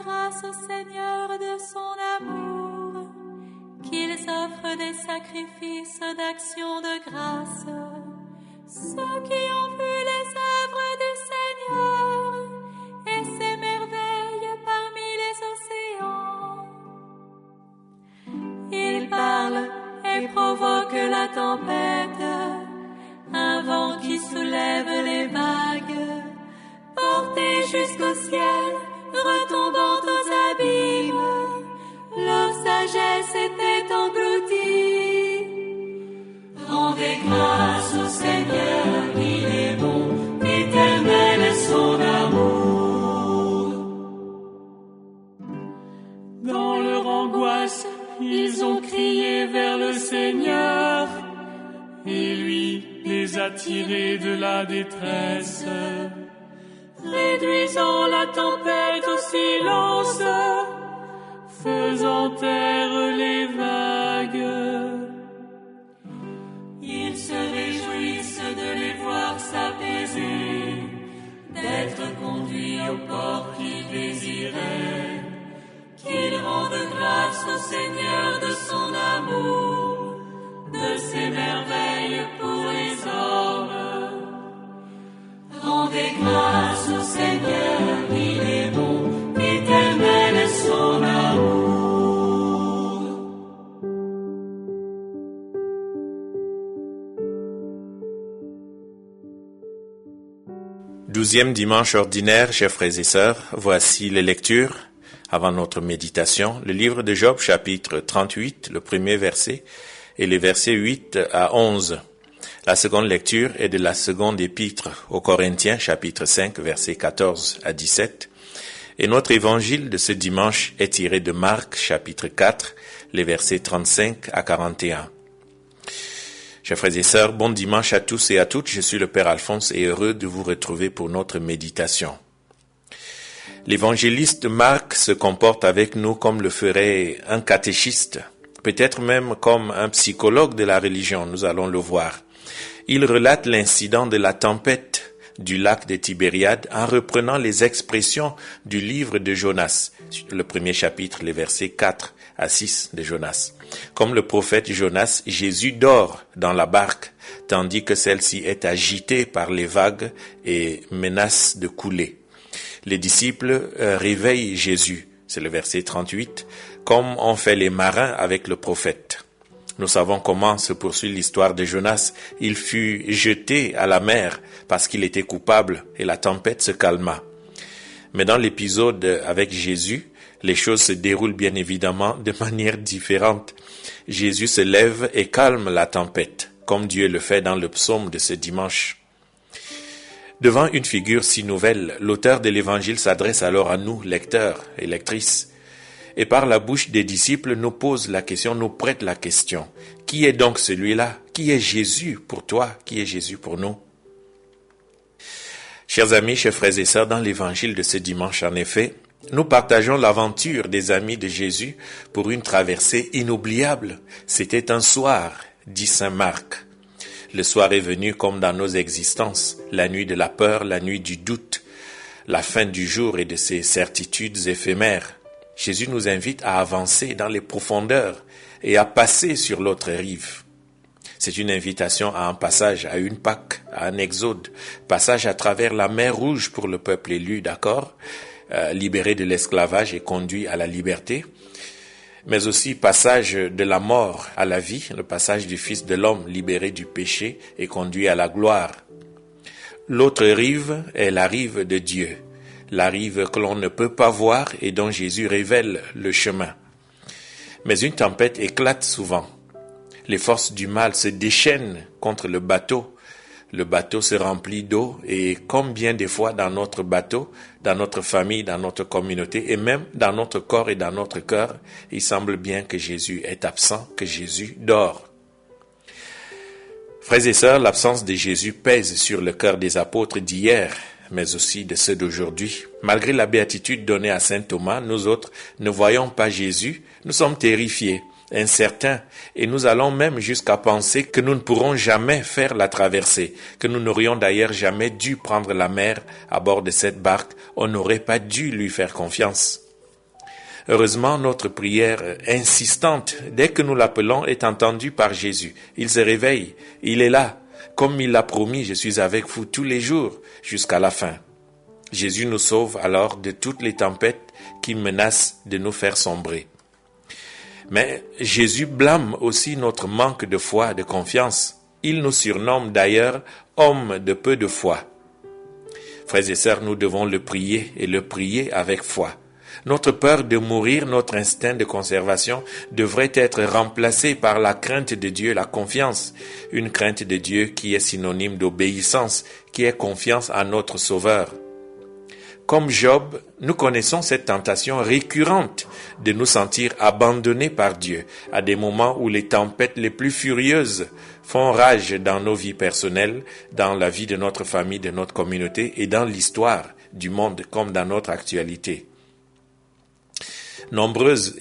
grâce au Seigneur de son amour, qu'ils offrent des sacrifices d'action de grâce. Ceux qui ont vu les œuvres du Seigneur et ses merveilles parmi les océans. Il parle et provoque la tempête, un vent qui soulève les vagues, porté jusqu'au ciel, retombant aux abîmes, leur sagesse était engloutie. Rendez grâce au Seigneur, il est bon, éternel est son amour. Dans leur angoisse, ils ont crié vers le Seigneur, et lui les a tirés de la détresse. Réduisant la tempête au silence, faisant taire les vagues. Ils se réjouissent de les voir s'apaiser, d'être conduits au port qu'ils désiraient. Qu'ils rendent grâce au Seigneur de son amour, de ses merveilles pour les hommes. Rendez grâce au Seigneur, il est bon, éternel est son amour. 12e dimanche ordinaire, chers frères et sœurs, voici les lectures avant notre méditation. Le livre de Job, chapitre 38, le premier verset, et les versets 8 à 11. La seconde lecture est de la seconde épître aux Corinthiens, chapitre 5, versets 14 à 17. Et notre évangile de ce dimanche est tiré de Marc, chapitre 4, les versets 35 à 41. Chers frères et sœurs, bon dimanche à tous et à toutes. Je suis le Père Alphonse et heureux de vous retrouver pour notre méditation. L'évangéliste Marc se comporte avec nous comme le ferait un catéchiste, peut-être même comme un psychologue de la religion, nous allons le voir. Il relate l'incident de la tempête du lac de Tibériade en reprenant les expressions du livre de Jonas, le premier chapitre, les versets 4 à 6 de Jonas. Comme le prophète Jonas, Jésus dort dans la barque, tandis que celle-ci est agitée par les vagues et menace de couler. Les disciples réveillent Jésus, c'est le verset 38, comme ont fait les marins avec le prophète. Nous savons comment se poursuit l'histoire de Jonas. Il fut jeté à la mer parce qu'il était coupable et la tempête se calma. Mais dans l'épisode avec Jésus, les choses se déroulent bien évidemment de manière différente. Jésus se lève et calme la tempête, comme Dieu le fait dans le psaume de ce dimanche. Devant une figure si nouvelle, l'auteur de l'Évangile s'adresse alors à nous, lecteurs et lectrices, et par la bouche des disciples nous pose la question, nous prête la question. Qui est donc celui-là? Qui est Jésus pour toi? Qui est Jésus pour nous? Chers amis, chers frères et sœurs, dans l'Évangile de ce dimanche, en effet, nous partageons l'aventure des amis de Jésus pour une traversée inoubliable. C'était un soir, dit saint Marc. Le soir est venu comme dans nos existences, la nuit de la peur, la nuit du doute, la fin du jour et de ses certitudes éphémères. Jésus nous invite à avancer dans les profondeurs et à passer sur l'autre rive. C'est une invitation à un passage, à une Pâque, à un exode, passage à travers la mer Rouge pour le peuple élu, d'accord, libéré de l'esclavage et conduit à la liberté, mais aussi passage de la mort à la vie, le passage du Fils de l'homme libéré du péché et conduit à la gloire. L'autre rive est la rive de Dieu, la rive que l'on ne peut pas voir et dont Jésus révèle le chemin. Mais une tempête éclate souvent. Les forces du mal se déchaînent contre le bateau. Le bateau se remplit d'eau et combien de fois dans notre bateau, dans notre famille, dans notre communauté et même dans notre corps et dans notre cœur, il semble bien que Jésus est absent, que Jésus dort. Frères et sœurs, l'absence de Jésus pèse sur le cœur des apôtres d'hier, mais aussi de ceux d'aujourd'hui. Malgré la béatitude donnée à saint Thomas, nous autres ne voyons pas Jésus, nous sommes terrifiés, incertains, et nous allons même jusqu'à penser que nous ne pourrons jamais faire la traversée, que nous n'aurions d'ailleurs jamais dû prendre la mer à bord de cette barque, on n'aurait pas dû lui faire confiance. Heureusement, notre prière insistante, dès que nous l'appelons, est entendue par Jésus. Il se réveille, il est là. Comme il l'a promis, je suis avec vous tous les jours jusqu'à la fin. Jésus nous sauve alors de toutes les tempêtes qui menacent de nous faire sombrer. Mais Jésus blâme aussi notre manque de foi, de confiance. Il nous surnomme d'ailleurs « hommes de peu de foi ». Frères et sœurs, nous devons le prier et le prier avec foi. Notre peur de mourir, notre instinct de conservation devrait être remplacé par la crainte de Dieu, la confiance. Une crainte de Dieu qui est synonyme d'obéissance, qui est confiance en notre Sauveur. Comme Job, nous connaissons cette tentation récurrente de nous sentir abandonnés par Dieu à des moments où les tempêtes les plus furieuses font rage dans nos vies personnelles, dans la vie de notre famille, de notre communauté et dans l'histoire du monde comme dans notre actualité. Nombreuses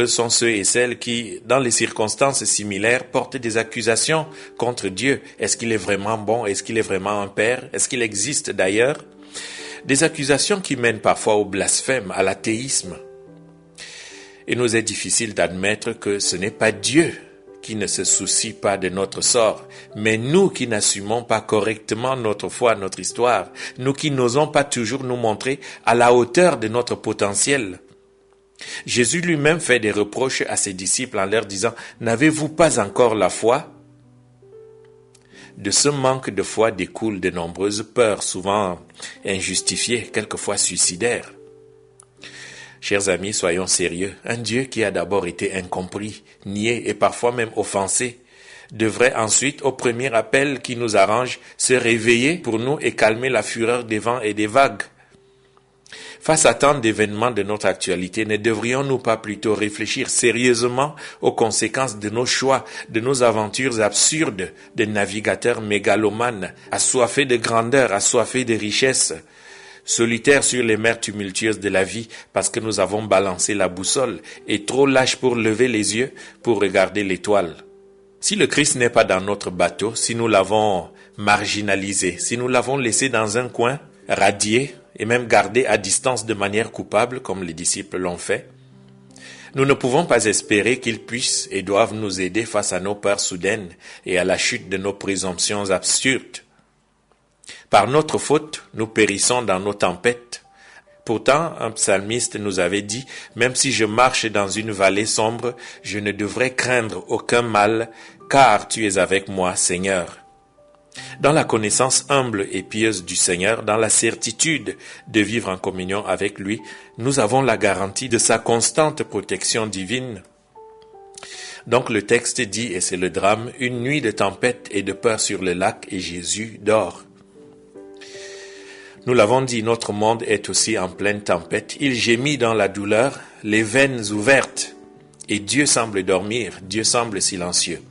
sont ceux et celles qui, dans les circonstances similaires, portent des accusations contre Dieu. Est-ce qu'il est vraiment bon? Est-ce qu'il est vraiment un père? Est-ce qu'il existe d'ailleurs? Des accusations qui mènent parfois au blasphème, à l'athéisme. Il nous est difficile d'admettre que ce n'est pas Dieu qui ne se soucie pas de notre sort, mais nous qui n'assumons pas correctement notre foi, notre histoire, nous qui n'osons pas toujours nous montrer à la hauteur de notre potentiel. Jésus lui-même fait des reproches à ses disciples en leur disant « N'avez-vous pas encore la foi ?» De ce manque de foi découlent de nombreuses peurs, souvent injustifiées, quelquefois suicidaires. Chers amis, soyons sérieux. Un Dieu qui a d'abord été incompris, nié et parfois même offensé, devrait ensuite, au premier appel qui nous arrange, se réveiller pour nous et calmer la fureur des vents et des vagues. Face à tant d'événements de notre actualité, ne devrions-nous pas plutôt réfléchir sérieusement aux conséquences de nos choix, de nos aventures absurdes de navigateurs mégalomanes, assoiffés de grandeur, assoiffés de richesse, solitaires sur les mers tumultueuses de la vie parce que nous avons balancé la boussole et trop lâches pour lever les yeux pour regarder l'étoile. Si le Christ n'est pas dans notre bateau, si nous l'avons marginalisé, si nous l'avons laissé dans un coin, radié, et même gardé à distance de manière coupable, comme les disciples l'ont fait, nous ne pouvons pas espérer qu'ils puissent et doivent nous aider face à nos peurs soudaines et à la chute de nos présomptions absurdes. Par notre faute, nous périssons dans nos tempêtes. Pourtant, un psalmiste nous avait dit « Même si je marche dans une vallée sombre, je ne devrais craindre aucun mal, car tu es avec moi, Seigneur. » Dans la connaissance humble et pieuse du Seigneur, dans la certitude de vivre en communion avec lui, nous avons la garantie de sa constante protection divine. Donc le texte dit, et c'est le drame, une nuit de tempête et de peur sur le lac et Jésus dort. Nous l'avons dit, notre monde est aussi en pleine tempête. Il gémit dans la douleur, les veines ouvertes, et Dieu semble dormir, Dieu semble silencieux.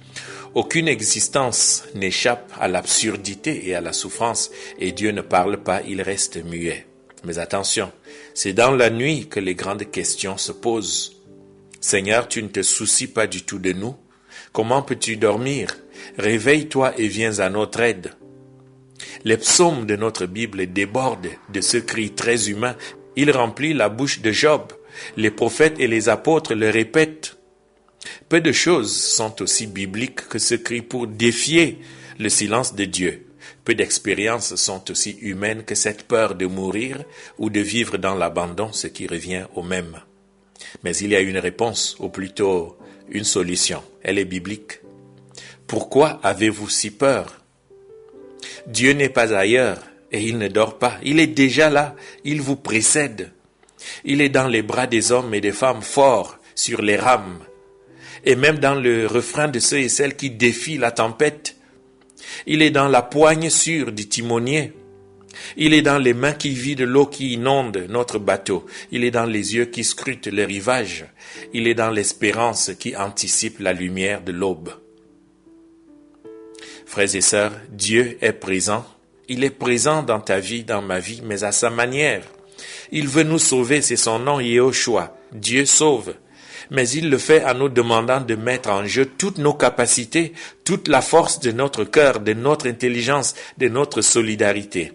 Aucune existence n'échappe à l'absurdité et à la souffrance, et Dieu ne parle pas, il reste muet. Mais attention, c'est dans la nuit que les grandes questions se posent. Seigneur, tu ne te soucies pas du tout de nous. Comment peux-tu dormir? Réveille-toi et viens à notre aide. Les psaumes de notre Bible débordent de ce cri très humain. Il remplit la bouche de Job. Les prophètes et les apôtres le répètent. Peu de choses sont aussi bibliques que ce cri pour défier le silence de Dieu. Peu d'expériences sont aussi humaines que cette peur de mourir ou de vivre dans l'abandon, ce qui revient au même. Mais il y a une réponse, ou plutôt une solution. Elle est biblique. Pourquoi avez-vous si peur? Dieu n'est pas ailleurs et il ne dort pas. Il est déjà là. Il vous précède. Il est dans les bras des hommes et des femmes forts sur les rames. Et même dans le refrain de ceux et celles qui défient la tempête. Il est dans la poigne sûre du timonier. Il est dans les mains qui vident l'eau qui inonde notre bateau. Il est dans les yeux qui scrutent le rivage. Il est dans l'espérance qui anticipe la lumière de l'aube. Frères et sœurs, Dieu est présent. Il est présent dans ta vie, dans ma vie, mais à sa manière. Il veut nous sauver, c'est son nom, Yehoshua. Dieu sauve. Mais il le fait en nous demandant de mettre en jeu toutes nos capacités, toute la force de notre cœur, de notre intelligence, de notre solidarité.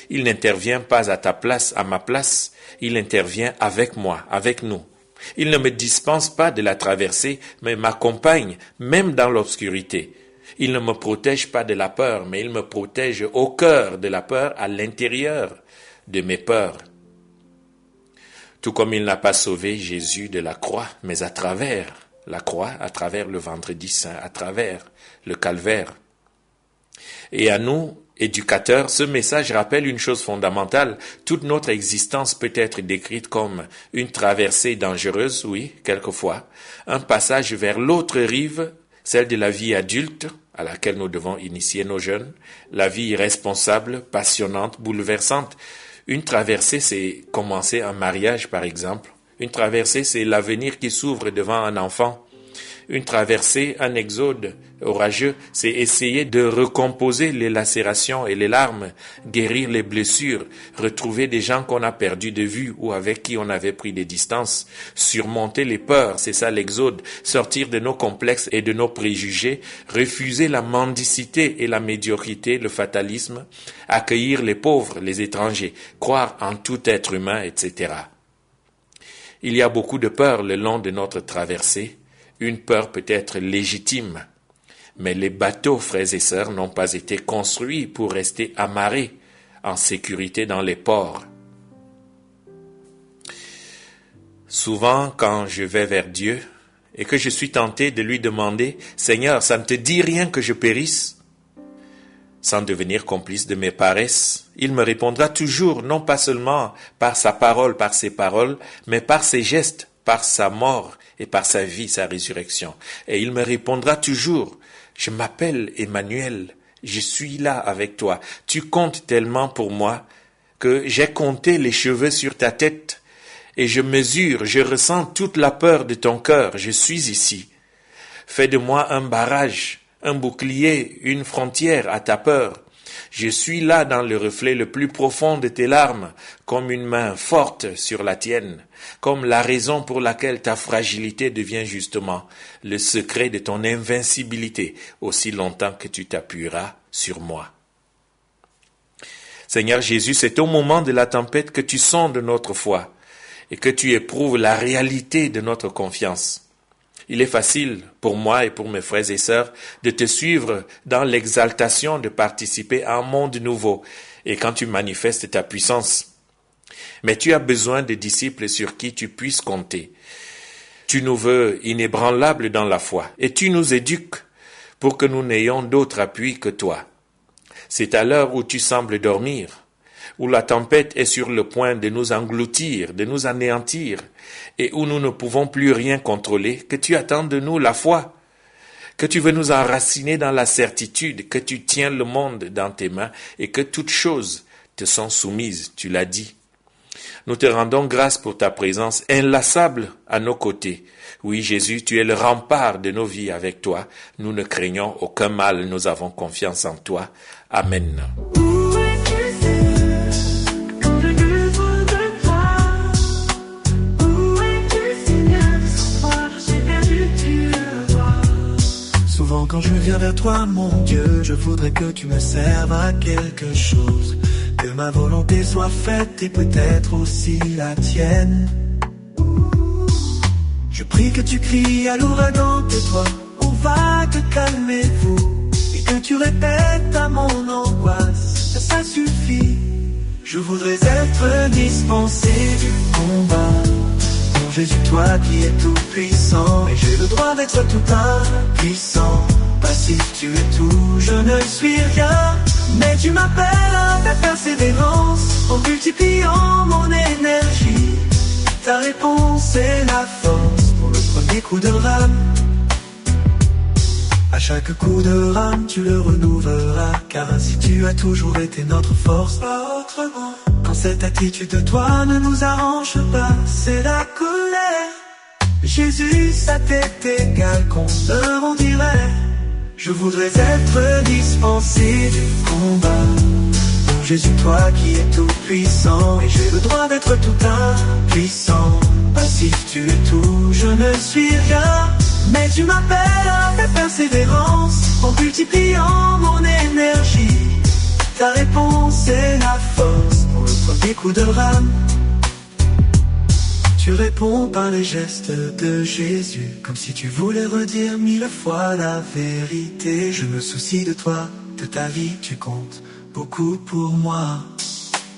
Il n'intervient pas à ta place, à ma place, il intervient avec moi, avec nous. Il ne me dispense pas de la traversée, mais m'accompagne même dans l'obscurité. Il ne me protège pas de la peur, mais il me protège au cœur de la peur, à l'intérieur de mes peurs. Tout comme il n'a pas sauvé Jésus de la croix, mais à travers la croix, à travers le vendredi saint, à travers le calvaire. Et à nous, éducateurs, ce message rappelle une chose fondamentale. Toute notre existence peut être décrite comme une traversée dangereuse, oui, quelquefois, un passage vers l'autre rive, celle de la vie adulte, à laquelle nous devons initier nos jeunes, la vie irresponsable, passionnante, bouleversante. Une traversée, c'est commencer un mariage, par exemple. Une traversée, c'est l'avenir qui s'ouvre devant un enfant. Une traversée, un exode orageux, c'est essayer de recomposer les lacérations et les larmes, guérir les blessures, retrouver des gens qu'on a perdus de vue ou avec qui on avait pris des distances, surmonter les peurs, c'est ça l'exode, sortir de nos complexes et de nos préjugés, refuser la mendicité et la médiocrité, le fatalisme, accueillir les pauvres, les étrangers, croire en tout être humain, etc. Il y a beaucoup de peurs le long de notre traversée. Une peur peut être légitime, mais les bateaux, frères et sœurs, n'ont pas été construits pour rester amarrés en sécurité dans les ports. Souvent, quand je vais vers Dieu et que je suis tenté de lui demander « Seigneur, ça ne te dit rien que je périsse ?» sans devenir complice de mes paresses, il me répondra toujours, non pas seulement par sa parole, par ses paroles, mais par ses gestes, par sa mort et par sa vie, sa résurrection. Et il me répondra toujours, je m'appelle Emmanuel, je suis là avec toi. Tu comptes tellement pour moi que j'ai compté les cheveux sur ta tête et je mesure, je ressens toute la peur de ton cœur. Je suis ici. Fais de moi un barrage, un bouclier, une frontière à ta peur. Je suis là dans le reflet le plus profond de tes larmes, comme une main forte sur la tienne, comme la raison pour laquelle ta fragilité devient justement le secret de ton invincibilité, aussi longtemps que tu t'appuieras sur moi. Seigneur Jésus, c'est au moment de la tempête que tu sondes notre foi et que tu éprouves la réalité de notre confiance. Il est facile pour moi et pour mes frères et sœurs de te suivre dans l'exaltation de participer à un monde nouveau et quand tu manifestes ta puissance. Mais tu as besoin de disciples sur qui tu puisses compter. Tu nous veux inébranlables dans la foi et tu nous éduques pour que nous n'ayons d'autre appui que toi. C'est à l'heure où tu sembles dormir, où la tempête est sur le point de nous engloutir, de nous anéantir, et où nous ne pouvons plus rien contrôler, que tu attends de nous la foi, que tu veux nous enraciner dans la certitude que tu tiens le monde dans tes mains et que toutes choses te sont soumises, tu l'as dit. Nous te rendons grâce pour ta présence inlassable à nos côtés. Oui, Jésus, tu es le rempart de nos vies avec toi. Nous ne craignons aucun mal, nous avons confiance en toi. Amen. Souvent quand je viens vers toi, mon Dieu, je voudrais que tu me serves à quelque chose. Que ma volonté soit faite et peut-être aussi la tienne. Je prie que tu cries à l'ouragan, tais-toi, aux vagues, calmez-vous. Et que tu répètes à mon angoisse, ça suffit. Je voudrais être dispensé du combat. Mon Jésus, toi qui es tout puissant, et j'ai le droit d'être tout impuissant. Passif, tu es tout, je ne suis rien. Mais tu m'appelles à ta persévérance, en multipliant mon énergie. Ta réponse est la force pour le premier coup de rame. À chaque coup de rame, tu le renouvelleras, car ainsi tu as toujours été notre force, pas autrement. Quand cette attitude de toi ne nous arrange pas, c'est la colère. Jésus, ça t'est égal qu'on meure en dirait. Je voudrais être dispensé du combat. Mon Jésus, toi qui es tout puissant, et j'ai le droit d'être tout impuissant. Passif, tu es tout, je ne suis rien. Mais tu m'appelles à ta persévérance, en multipliant mon énergie. Ta réponse est la force pour le premier coup de rame. Tu réponds par les gestes de Jésus, comme si tu voulais redire 1000 fois la vérité. Je me soucie de toi, de ta vie, tu comptes beaucoup pour moi.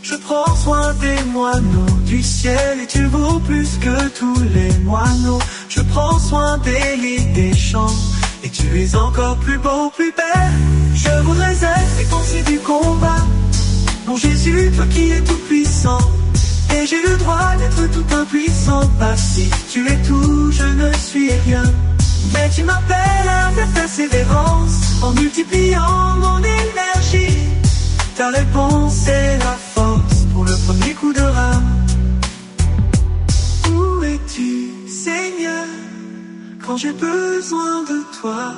Je prends soin des moineaux du ciel et tu vaux plus que tous les moineaux. Je prends soin des lits des champs et tu es encore plus beau, plus belle. Je voudrais être réconcilié du combat. Mon Jésus, toi qui es tout puissant, et j'ai le droit d'être tout impuissant. Pas si tu es tout, je ne suis rien, mais tu m'appelles à ta persévérance, en multipliant mon énergie. Ta réponse est la force pour le premier coup de rame. Où es-tu, Seigneur, quand j'ai besoin de toi?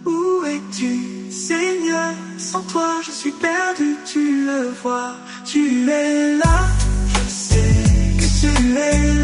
Où es-tu, Seigneur? Sans toi je suis perdu, tu le vois. Tu es là, je sais que tu es là.